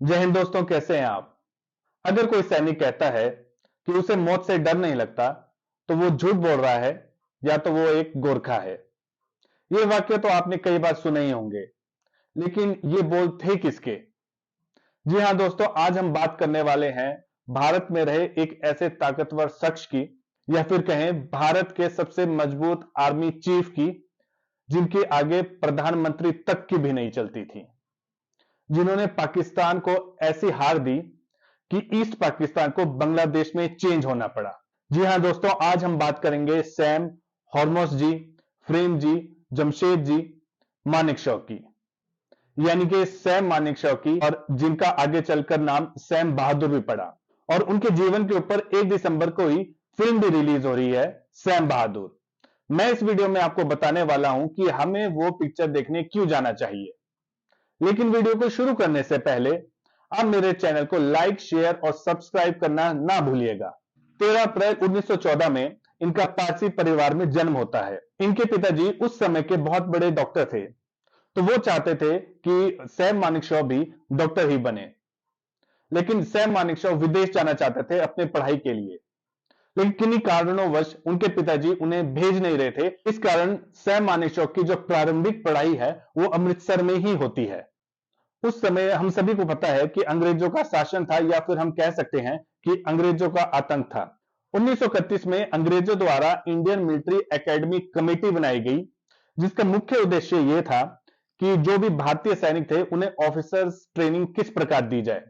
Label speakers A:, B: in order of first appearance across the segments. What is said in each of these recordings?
A: जय हिंद दोस्तों, कैसे हैं आप। अगर कोई सैनिक कहता है कि उसे मौत से डर नहीं लगता तो वो झूठ बोल रहा है या तो वो एक गोरखा है। ये वाक्य तो आपने कई बार सुने ही होंगे, लेकिन ये बोल थे किसके। जी हां दोस्तों, आज हम बात करने वाले हैं भारत में रहे एक ऐसे ताकतवर शख्स की, या फिर कहें भारत के सबसे मजबूत आर्मी चीफ की, जिनके आगे प्रधानमंत्री तक की भी नहीं चलती थी, जिन्होंने पाकिस्तान को ऐसी हार दी कि ईस्ट पाकिस्तान को बांग्लादेश में चेंज होना पड़ा। जी हां दोस्तों, आज हम बात करेंगे सैम हॉर्मोस जी, फ्रेम जी, जमशेद जी, मानेकशॉ की, यानी कि सैम मानेकशॉ की, और जिनका आगे चलकर नाम सैम बहादुर भी पड़ा। और उनके जीवन के ऊपर 1 दिसंबर को ही फिल्म भी रिलीज हो रही है, सैम बहादुर। मैं इस वीडियो में आपको बताने वाला हूं कि हमें वो पिक्चर देखने क्यों जाना चाहिए। लेकिन वीडियो को शुरू करने से पहले आप मेरे चैनल को लाइक, शेयर और सब्सक्राइब करना ना भूलिएगा। 13 अप्रैल 1914 में इनका पारसी परिवार में जन्म होता है। इनके पिताजी उस समय के बहुत बड़े डॉक्टर थे, तो वो चाहते थे कि सैम मानेकशॉ भी डॉक्टर ही बने। लेकिन सैम मानेकशॉ विदेश जाना चाहते थे अपने पढ़ाई के लिए, लेकिन किन्हीं कारणोंवश उनके पिताजी उन्हें भेज नहीं रहे थे। इस कारण सैम मानेकशॉ की जो प्रारंभिक पढ़ाई है वो अमृतसर में ही होती है। उस समय हम सभी को पता है कि अंग्रेजों का शासन था, या फिर हम कह सकते हैं कि अंग्रेजों का आतंक था। 1931 में अंग्रेजों द्वारा इंडियन मिलिट्री एकेडमी कमेटी बनाई गई, जिसका मुख्य उद्देश्य यह था कि जो भी भारतीय सैनिक थे उन्हें ऑफिसर्स ट्रेनिंग किस प्रकार दी जाए।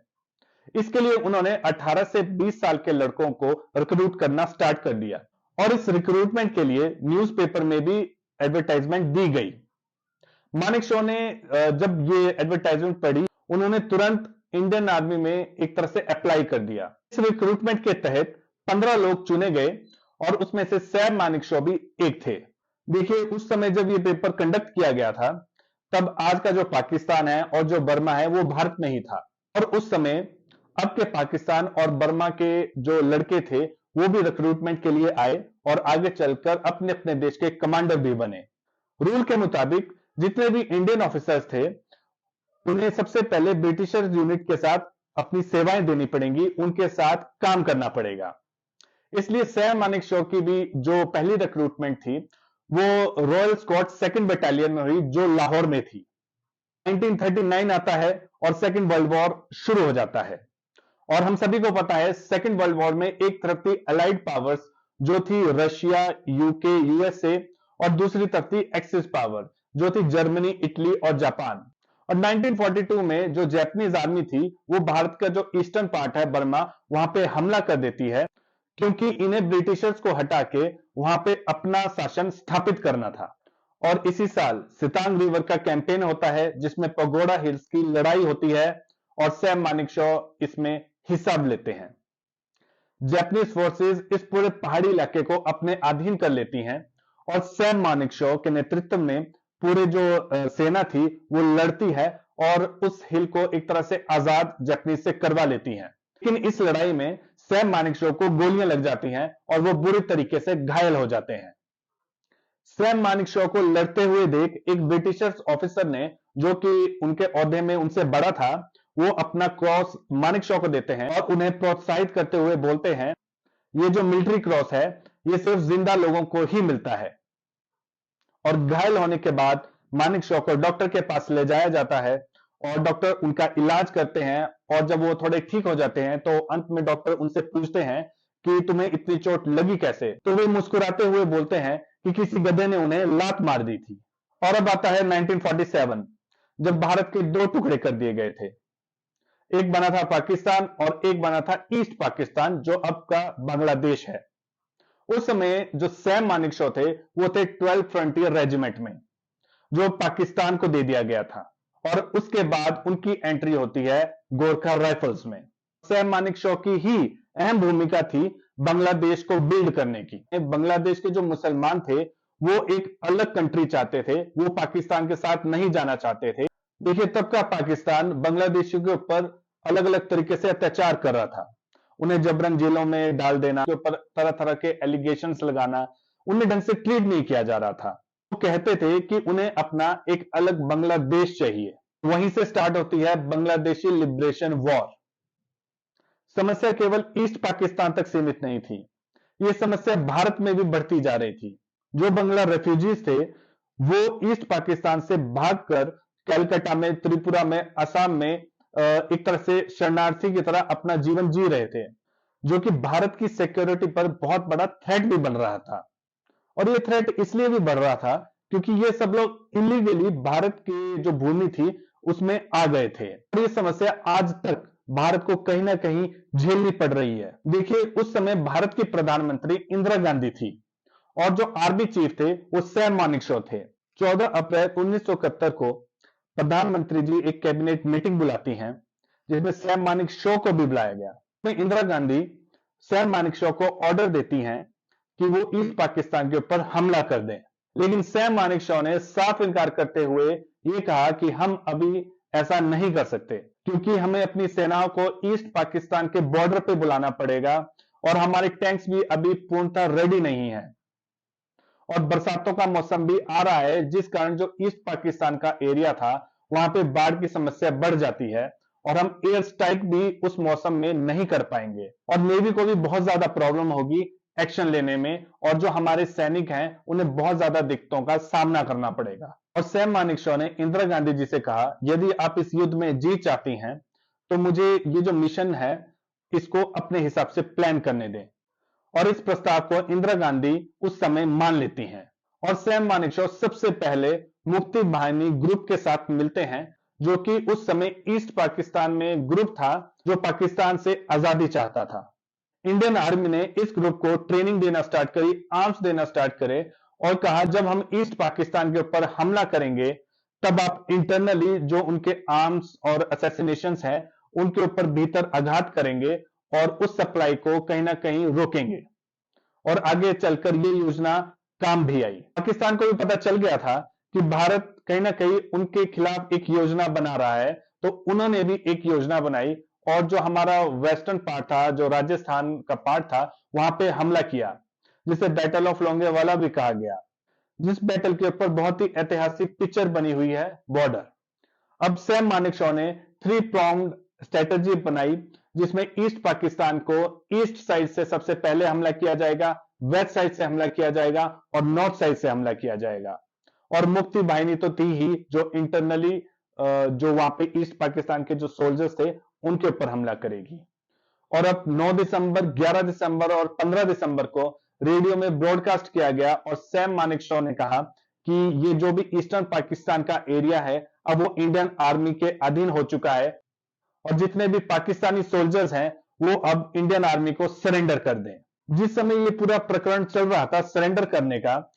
A: इसके लिए उन्होंने 18 से 20 साल के लड़कों को रिक्रूट करना स्टार्ट कर दिया, और इस रिक्रूटमेंट के लिए न्यूज़पेपर में भी एडवर्टाइजमेंट दी गई। मानेकशॉ ने जब ये एडवर्टाइजमेंट पढ़ी, उन्होंने तुरंत इंडियन आर्मी में एक तरह से अप्लाई कर दिया। इस रिक्रूटमेंट के तहत 15 लोग चुने गए, और उसमें से सैम मानेकशॉ भी एक थे। देखिए, उस समय जब ये पेपर कंडक्ट किया गया था, तब आज का जो पाकिस्तान है और जो बर्मा है वो भारत में ही था। और उस समय अब के पाकिस्तान और बर्मा के जो लड़के थे वो भी रिक्रूटमेंट के लिए आए, और आगे चलकर अपने अपने देश के कमांडर भी बने। रूल के मुताबिक जितने भी इंडियन ऑफिसर्स थे उन्हें सबसे पहले ब्रिटिशर्स यूनिट के साथ अपनी सेवाएं देनी पड़ेंगी, उनके साथ काम करना पड़ेगा। इसलिए सैम मानेकशॉ की भी जो पहली रिक्रूटमेंट थी वो रॉयल स्कॉट सेकंड बटालियन में हुई, जो लाहौर में थी। 1939 आता है और सेकंड वर्ल्ड वॉर शुरू हो जाता है। और हम सभी को पता है, सेकंड वर्ल्ड वॉर में एक तरफ थी अलाइड पावर्स जो थी रशिया, यूके, यूएसए, और दूसरी तरफ थी एक्सिस पावर जो थी जर्मनी, इटली और जापान। और 1942 में जो जापानीज आर्मी थी वो भारत का जो ईस्टर्न पार्ट है बर्मा, वहां पे हमला कर देती है, क्योंकि इन्हें ब्रिटिशर्स को हटा के वहां पे अपना शासन स्थापित करना था। और इसी साल सितांग रिवर का कैंपेन होता है, जिसमें पगोड़ा हिल्स की लड़ाई होती है, और सैम मानेकशॉ इसमें हिस्सा लेते हैं। जापानीज फोर्सेस इस पूरे पहाड़ी इलाके को अपने अधीन कर लेती हैं, और सैम मानेकशॉ के नेतृत्व में पूरे जो सेना थी वो लड़ती है, और उस हिल को एक तरह से आजाद जापानीज से करवा लेती हैं। लेकिन इस लड़ाई में सैम मानेकशॉ को गोलियां लग जाती हैं और वो बुरी तरीके से घायल हो जाते हैं। सैम मानेकशॉ को लड़ते हुए देख एक ब्रिटिशर्स ऑफिसर ने, जो कि उनके ओहदे में उनसे बड़ा था, वो अपना क्रॉस मानेकशॉ को देते हैं और उन्हें प्रोत्साहित करते हुए बोलते हैं, ये जो मिलिट्री क्रॉस है ये सिर्फ जिंदा लोगों को ही मिलता है। और घायल होने के बाद मानेकशॉ को डॉक्टर के पास ले जाया जाता है, और डॉक्टर उनका इलाज करते हैं। और जब वो थोड़े ठीक हो जाते हैं तो अंत में डॉक्टर उनसे पूछते हैं कि तुम्हें इतनी चोट लगी कैसे। तो वे मुस्कुराते हुए बोलते हैं कि किसी गधे ने उन्हें लात मार दी थी। और अब आता है 1947, जब भारत के दो टुकड़े कर दिए गए थे। एक बना था पाकिस्तान और एक बना था ईस्ट पाकिस्तान, जो अब का बांग्लादेश है। उस समय जो सैम मानेकशॉ थे वो थे 12 फ्रंटियर रेजिमेंट में, जो पाकिस्तान को दे दिया गया था। और उसके बाद उनकी एंट्री होती है गोरखा राइफल्स में। सैम मानेकशॉ की ही अहम भूमिका थी बांग्लादेश को बिल्ड करने की। बांग्लादेश के जो मुसलमान थे वो एक अलग कंट्री चाहते थे, वो पाकिस्तान के साथ नहीं जाना चाहते थे। देखिए, तब का पाकिस्तान बांग्लादेशियों के ऊपर अलग अलग तरीके से अत्याचार कर रहा था। उन्हें जबरन जेलों में डाल देना, के ऊपर तरह तरह के एलिगेशंस लगाना, उन्हें ढंग से ट्रीट नहीं किया जा रहा था। वो कहते थे कि उन्हें अपना एक अलग बांग्लादेश चाहिए। वहीं से स्टार्ट होती है बांग्लादेशी लिबरेशन वॉर। समस्या केवल ईस्ट पाकिस्तान तक सीमित नहीं थी, यह समस्या भारत में भी बढ़ती जा रही थी। जो बंगला रेफ्यूजीज थे वो ईस्ट पाकिस्तान से भागकर कलकत्ता में, त्रिपुरा में, असम में एक तरह से शरणार्थी की तरह अपना जीवन जी रहे थे, जो कि भारत की सिक्योरिटी पर बहुत बड़ा थ्रेट भी बन रहा था। और ये थ्रेट इसलिए भी बढ़ रहा था क्योंकि ये सब लोग इलीगली भारत की जो भूमि थी उसमें आ गए थे। और ये समस्या आज तक भारत को कहीं ना कहीं झेलनी पड़ रही है। देखिए, उस समय भारत की प्रधानमंत्री इंदिरा गांधी थी और जो आर्मी चीफ थे वो सैम मानेकशॉ थे। 14 अप्रैल 1971 को प्रधानमंत्री जी एक कैबिनेट मीटिंग बुलाती हैं जिसमें सैम मानेकशॉ को भी बुलाया गया। तो इंदिरा गांधी सैम मानेकशॉ को ऑर्डर देती हैं कि वो ईस्ट पाकिस्तान के ऊपर हमला कर दें, लेकिन सैम मानेकशॉ ने साफ इनकार करते हुए ये कहा कि हम अभी ऐसा नहीं कर सकते क्योंकि हमें अपनी सेनाओं को ईस्ट पाकिस्तान के बॉर्डर पे बुलाना पड़ेगा और हमारे टैंक्स भी अभी पूर्णतः रेडी नहीं है और बरसातों का मौसम भी आ रहा है, जिस कारण जो ईस्ट पाकिस्तान का एरिया था वहां पे बाढ़ की समस्या बढ़ जाती है और हम एयर स्ट्राइक भी उस मौसम में नहीं कर पाएंगे और नेवी को भी बहुत ज्यादा प्रॉब्लम होगी एक्शन लेने में और जो हमारे सैनिक हैं उन्हें बहुत ज्यादा दिक्कतों का सामना करना पड़ेगा। और सैम मानेकशॉ ने इंदिरा गांधी जी से कहा, यदि आप इस युद्ध में जीत चाहती हैं तो मुझे ये जो मिशन है इसको अपने हिसाब से प्लान करने दें। और इस प्रस्ताव को इंदिरा गांधी उस समय मान लेती हैं और सैम मानेकशॉ सबसे पहले मुक्ति बाहिनी ग्रुप के साथ मिलते हैं, जो कि उस समय ईस्ट पाकिस्तान में ग्रुप था जो पाकिस्तान से आजादी चाहता था। इंडियन आर्मी ने इस ग्रुप को ट्रेनिंग देना स्टार्ट करी, आर्म्स देना स्टार्ट करे और कहा जब हम ईस्ट पाकिस्तान के ऊपर हमला करेंगे तब आप इंटरनली जो उनके आर्म्स और असैसिनेशंस हैं उनके ऊपर भीतर आघात करेंगे और उस सप्लाई को कहीं ना कहीं रोकेंगे। और आगे चलकर ये योजना काम भी आई। पाकिस्तान को भी पता चल गया था कि भारत कहीं ना कहीं उनके खिलाफ एक योजना बना रहा है, तो उन्होंने भी एक योजना बनाई और जो हमारा वेस्टर्न पार्ट था, जो राजस्थान का पार्ट था, वहां पे हमला किया, जिसे बैटल ऑफ लोंगेवाला भी कहा गया, जिस बैटल के ऊपर बहुत ही ऐतिहासिक पिक्चर बनी हुई है बॉर्डर। अब सैम मानेकशॉ ने 3 pronged स्ट्रेटेजी बनाई जिसमें ईस्ट पाकिस्तान को ईस्ट साइड से सबसे पहले हमला किया जाएगा, वेस्ट साइड से हमला किया जाएगा और नॉर्थ साइड से हमला किया जाएगा। और मुक्ति बाहिनी तो थी ही जो इंटरनली जो वहां पे ईस्ट पाकिस्तान के जो सोल्जर्स थे उनके ऊपर हमला करेगी। और अब 9 दिसंबर, 11 दिसंबर और 15 दिसंबर को रेडियो में ब्रॉडकास्ट किया गया और सैम मानेकशॉ ने कहा कि ये जो भी ईस्टर्न पाकिस्तान का एरिया है अब वो इंडियन आर्मी के अधीन हो चुका है और जितने भी पाकिस्तानी सोल्जर्स हैं वो अब इंडियन आर्मी को सरेंडर कर दें। जिस समय ये पूरा प्रकरण चल रहा था सरेंडर करने का,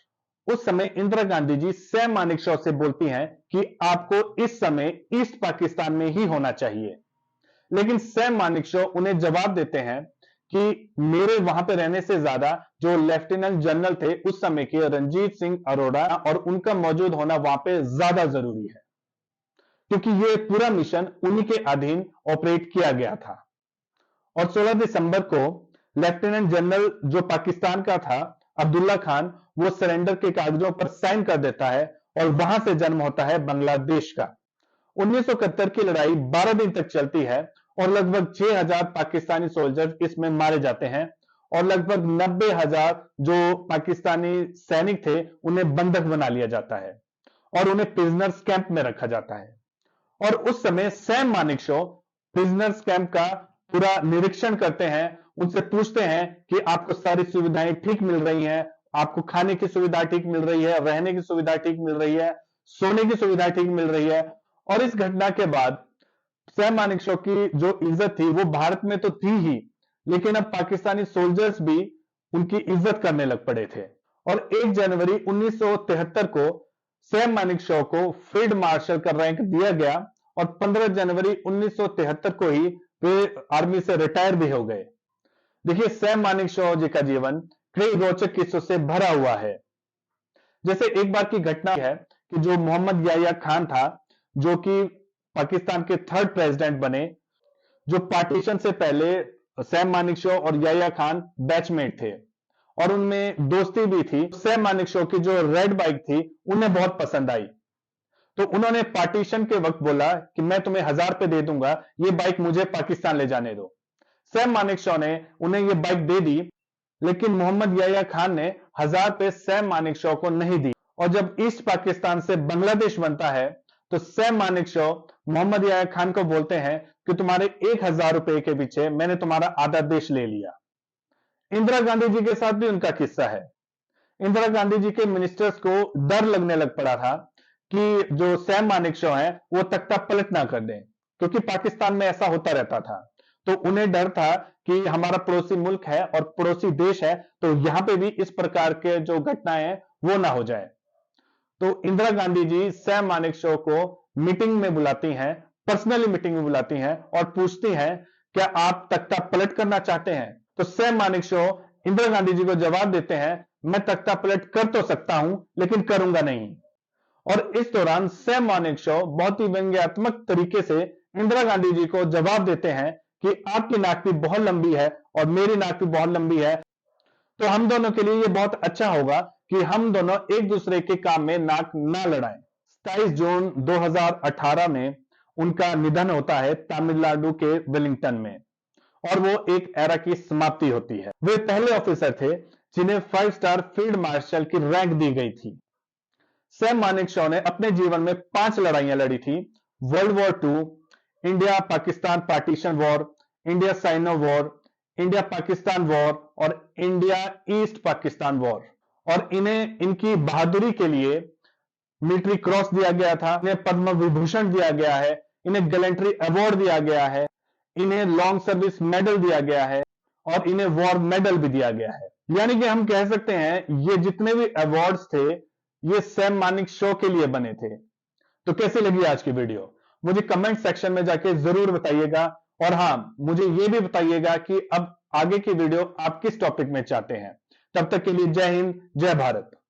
A: उस समय इंदिरा गांधी जी सैम मानेकशॉ से बोलती हैं कि आपको इस समय ईस्ट पाकिस्तान में ही होना चाहिए। लेकिन सैम मानेकशॉ उन्हें जवाब देते हैं कि मेरे वहां पे रहने से ज्यादा जो लेफ्टिनेंट जनरल थे उस समय के रणजीत सिंह अरोड़ा और उनका मौजूद होना वहां पे ज्यादा जरूरी है, क्योंकि ये पूरा मिशन उन्हीं के अधीन ऑपरेट किया गया था। और 16 दिसंबर को लेफ्टिनेंट जनरल जो पाकिस्तान का था अब्दुल्ला खान, वो सरेंडर के कागजों पर साइन कर देता है और वहां से जन्म होता है बांग्लादेश का। 1971 की लड़ाई 12 दिन तक चलती है और लगभग 6000 पाकिस्तानी सोल्जर्स इसमें मारे जाते हैं और लगभग 90,000 जो पाकिस्तानी सैनिक थे उन्हें बंधक बना लिया जाता है और उन्हें प्रिजनर्स कैंप में रखा जाता है। और उस समय सैम मानेकशॉ प्रिजनर्स कैंप का पूरा निरीक्षण करते हैं, उनसे पूछते हैं कि आपको सारी सुविधाएं ठीक मिल रही हैं, आपको खाने की सुविधा ठीक मिल रही है, रहने की सुविधा ठीक मिल रही है, सोने की सुविधा ठीक मिल रही है। और इस घटना के बाद सैम मानेकशॉ की जो इज्जत थी वो भारत में तो थी ही, लेकिन अब पाकिस्तानी सोल्जर्स भी उनकी इज्जत करने लग पड़े थे। और 1 जनवरी 1973 को सैम मानेकशॉ को फील्ड मार्शल का रैंक दिया गया और 15 जनवरी 1973 को ही वे आर्मी से रिटायर भी हो गए। देखिए, सैम मानेकशॉ जी का जीवन कई रोचक किस्सों से भरा हुआ है। जैसे एक बार की घटना है कि जो मोहम्मद याह्या खान था, जो कि पाकिस्तान के 3rd प्रेसिडेंट बने, जो पार्टीशन से पहले सैम मानेकशॉ और याह्या खान बैचमेट थे और उनमें दोस्ती भी थी। सैम मानेकशॉ की जो रेड बाइक थी उन्हें बहुत पसंद आई, तो उन्होंने पार्टीशन के वक्त बोला कि मैं तुम्हें 1000 रुपए दे दूंगा, ये बाइक मुझे पाकिस्तान ले जाने दो। सैम मानेकशॉ ने उन्हें ये बाइक दे दी, लेकिन मोहम्मद याह्या खान ने 1000 रुपए सैम मानेकशॉ को नहीं दी। और जब ईस्ट पाकिस्तान से बांग्लादेश बनता है तो सैम मानेकशॉ मोहम्मद याह्या खान को बोलते हैं कि तुम्हारे 1000 रुपए के पीछे मैंने तुम्हारा आधा देश ले लिया। इंदिरा गांधी जी के साथ भी उनका किस्सा है। इंदिरा गांधी जी के मिनिस्टर्स को डर लगने लग पड़ा था कि जो सैम मानेकशॉ है वो तख्ता पलट ना कर दें, क्योंकि पाकिस्तान में ऐसा होता रहता था। तो उन्हें डर था कि हमारा पड़ोसी मुल्क है और पड़ोसी देश है, तो यहां पे भी इस प्रकार के जो घटनाएं हैं वो ना हो जाए। तो इंदिरा गांधी जी सैम मानेकशॉ को मीटिंग में बुलाती हैं, पर्सनली मीटिंग में बुलाती हैं और पूछती हैं क्या आप तख्ता पलट करना चाहते हैं। तो सैम मानेकशॉ इंदिरा गांधी जी को जवाब देते हैं मैं तख्ता पलट कर तो सकता हूं लेकिन करूंगा नहीं। और इस दौरान सैम मानेकशॉ बहुत ही व्यंग्यात्मक तरीके से इंदिरा गांधी जी को जवाब देते हैं कि आपकी नाक भी बहुत लंबी है और मेरी नाक भी बहुत लंबी है, तो हम दोनों के लिए ये बहुत अच्छा होगा कि हम दोनों एक दूसरे के काम में नाक ना लड़ाएं। 27 जून 2018 में उनका निधन होता है तमिलनाडु के वेलिंगटन में, और वो एक एरा की समाप्ति होती है। वे पहले ऑफिसर थे जिन्हें 5 स्टार फील्ड मार्शल की रैंक दी गई थी। सैम मानेकशॉ ने अपने जीवन में 5 लड़ाइयां लड़ी थी। World war 2, India Pakistan partition war, India Sino war, India Pakistan war और इंडिया ईस्ट पाकिस्तान वॉर। और इन्हें इनकी बहादुरी के लिए मिलिट्री क्रॉस दिया गया था, इन्हें पद्म विभूषण दिया गया है, इन्हें गैलेंट्री अवार्ड दिया गया है, इन्हें लॉन्ग सर्विस मेडल दिया गया है और इन्हें वॉर मेडल भी दिया गया है। यानी कि हम कह सकते हैं ये जितने भी अवार्ड्स थे ये सैम मानेकशॉ के लिए बने थे। तो कैसी लगी आज की वीडियो, मुझे कमेंट सेक्शन में जाके जरूर बताइएगा। और हां, मुझे यह भी बताइएगा कि अब आगे की वीडियो आप किस टॉपिक में चाहते हैं। तब तक के लिए जय हिंद, जय भारत।